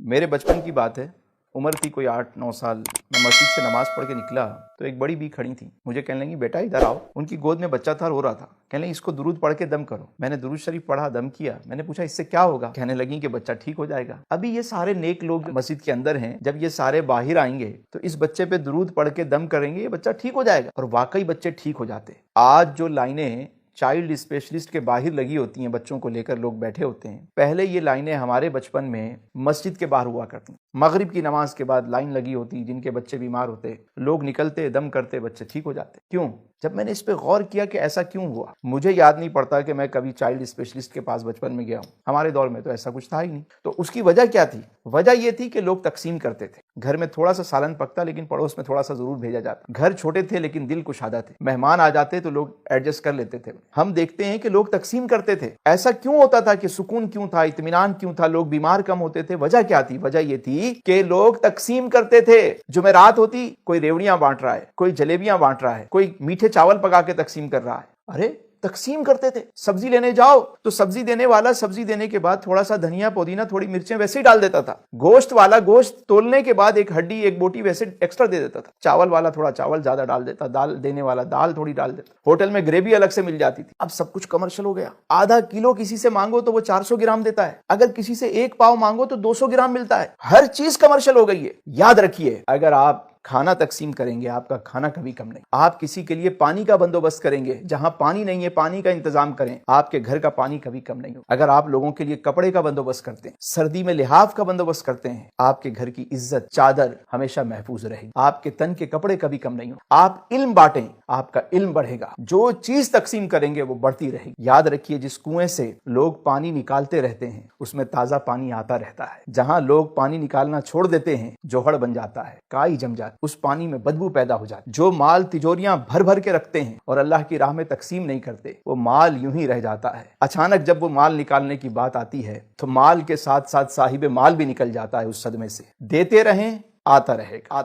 میرے بچپن کی بات ہے، عمر تھی کوئی 8-9 سال۔ میں مسجد سے نماز پڑھ کے نکلا تو ایک بڑی بی کھڑی تھی، مجھے کہنے لگی بیٹا ادھر آؤ۔ ان کی گود میں بچہ تھا، رو رہا تھا، کہنے لگی اس کو درود پڑھ کے دم کرو۔ میں نے درود شریف پڑھا، دم کیا۔ میں نے پوچھا اس سے کیا ہوگا؟ کہنے لگی کہ بچہ ٹھیک ہو جائے گا۔ ابھی یہ سارے نیک لوگ مسجد کے اندر ہیں، جب یہ سارے باہر آئیں گے تو اس بچے پہ درود پڑھ کے دم کریں گے، یہ بچہ ٹھیک ہو جائے گا۔ اور واقعی بچے ٹھیک ہو جاتے۔ آج جو لائنیں چائلڈ اسپیشلسٹ کے باہر لگی ہوتی ہیں، بچوں کو لے کر لوگ بیٹھے ہوتے ہیں، پہلے یہ لائنیں ہمارے بچپن میں مسجد کے باہر ہوا کرتی۔ مغرب کی نماز کے بعد لائن لگی ہوتی، جن کے بچے بیمار ہوتے، لوگ نکلتے، دم کرتے، بچے ٹھیک ہو جاتے۔ کیوں؟ جب میں نے اس پہ غور کیا کہ ایسا کیوں ہوا، مجھے یاد نہیں پڑتا کہ میں کبھی چائلڈ اسپیشلسٹ کے پاس بچپن میں گیا ہوں۔ ہمارے دور میں تو ایسا کچھ تھا ہی نہیں۔ تو اس کی وجہ کیا تھی؟ وجہ یہ تھی کہ لوگ تقسیم کرتے تھے۔ گھر میں تھوڑا سا سالن پکتا لیکن پڑوس میں تھوڑا سا ضرور بھیجا جاتا۔ گھر چھوٹے تھے لیکن دل کشادہ تھے۔ مہمان آ جاتے تو لوگ ایڈجسٹ کر لیتے تھے۔ ہم دیکھتے ہیں کہ لوگ تقسیم کرتے تھے۔ ایسا کیوں ہوتا تھا کہ سکون کیوں تھا، اطمینان کیوں تھا، لوگ بیمار کم ہوتے تھے؟ وجہ کیا تھی؟ وجہ یہ تھی کہ لوگ تقسیم کرتے تھے۔ جمعرات ہوتی، کوئی ریوڑیاں بانٹ رہا ہے، کوئی جلیبیاں بانٹ رہا ہے، کوئی میٹھے چاول پکا کے تقسیم کر رہا ہے۔ ارے تقسیم کرتے تھے۔ سبزی لینے جاؤ تو سبزی دینے والا سبزی دینے کے بعد تھوڑا سا دھنیا، پودینہ، تھوڑی مرچیں ویسے ہی ڈال دیتا تھا۔ گوشت والا گوشت تولنے کے بعد ایک ہڈی، ایک بوٹی ویسے ایکسٹرا دے دیتا تھا۔ چاول والا تھوڑا چاول زیادہ ڈال دیتا، دال دینے والا دال تھوڑی ڈال دیتا۔ ہوٹل میں گریوی الگ سے مل جاتی تھی۔ اب سب کچھ کمرشل ہو گیا۔ آدھا کلو کسی سے مانگو تو وہ 400 گرام دیتا ہے، اگر کسی سے ایک پاؤ مانگو تو 200 گرام ملتا ہے۔ ہر چیز کمرشل ہو گئی ہے۔ یاد رکھیے، اگر آپ کھانا تقسیم کریں گے، آپ کا کھانا کبھی کم نہیں۔ آپ کسی کے لیے پانی کا بندوبست کریں گے، جہاں پانی نہیں ہے پانی کا انتظام کریں، آپ کے گھر کا پانی کبھی کم نہیں ہو۔ اگر آپ لوگوں کے لیے کپڑے کا بندوبست کرتے ہیں، سردی میں لحاف کا بندوبست کرتے ہیں، آپ کے گھر کی عزت، چادر ہمیشہ محفوظ رہے گی۔ آپ کے تن کے کپڑے کبھی کم نہیں ہو۔ آپ علم بانٹیں، آپ کا علم بڑھے گا۔ جو چیز تقسیم کریں گے وہ بڑھتی رہے گی۔ یاد رکھیے، جس کنویں سے لوگ پانی نکالتے رہتے ہیں اس میں تازہ پانی آتا رہتا ہے۔ جہاں لوگ پانی نکالنا چھوڑ دیتے ہیں، جوہر بن جاتا ہے، کائی جم جاتی، اس پانی میں بدبو پیدا ہو جاتی۔ جو مال تجوریاں بھر بھر کے رکھتے ہیں اور اللہ کی راہ میں تقسیم نہیں کرتے، وہ مال یوں ہی رہ جاتا ہے۔ اچانک جب وہ مال نکالنے کی بات آتی ہے تو مال کے ساتھ ساتھ صاحب مال بھی نکل جاتا ہے اس صدمے سے۔ دیتے رہیں، آتا رہے گا۔